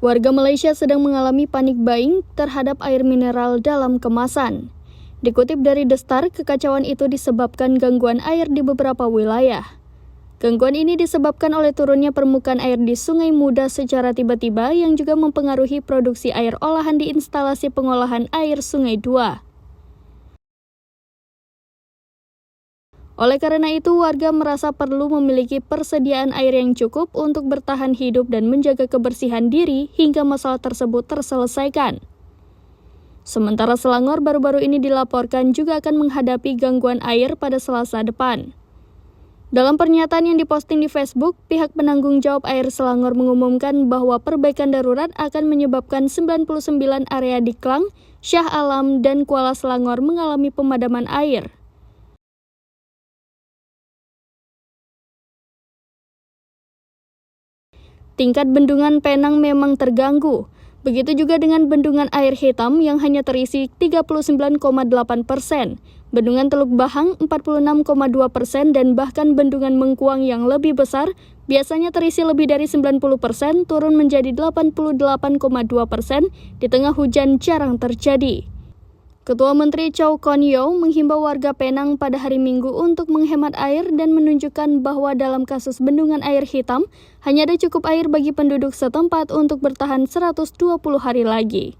Warga Malaysia sedang mengalami panik buying terhadap air mineral dalam kemasan. Dikutip dari The Star, kekacauan itu disebabkan gangguan air di beberapa wilayah. Gangguan ini disebabkan oleh turunnya permukaan air di Sungai Muda secara tiba-tiba yang juga mempengaruhi produksi air olahan di instalasi pengolahan air Sungai Dua. Oleh karena itu, warga merasa perlu memiliki persediaan air yang cukup untuk bertahan hidup dan menjaga kebersihan diri hingga masalah tersebut terselesaikan. Sementara Selangor baru-baru ini dilaporkan juga akan menghadapi gangguan air pada Selasa depan. Dalam pernyataan yang diposting di Facebook, pihak penanggung jawab air Selangor mengumumkan bahwa perbaikan darurat akan menyebabkan 99 area di Klang, Shah Alam, dan Kuala Selangor mengalami pemadaman air. Tingkat bendungan Penang memang terganggu. Begitu juga dengan bendungan Air Hitam yang hanya terisi 39,8%, bendungan Teluk Bahang 46,2%, dan bahkan bendungan Mengkuang yang lebih besar, biasanya terisi lebih dari 90%, turun menjadi 88,2% di tengah hujan jarang terjadi. Ketua Menteri Chow Kon Yeow menghimbau warga Penang pada hari Minggu untuk menghemat air dan menunjukkan bahwa dalam kasus bendungan Air Hitam, hanya ada cukup air bagi penduduk setempat untuk bertahan 120 hari lagi.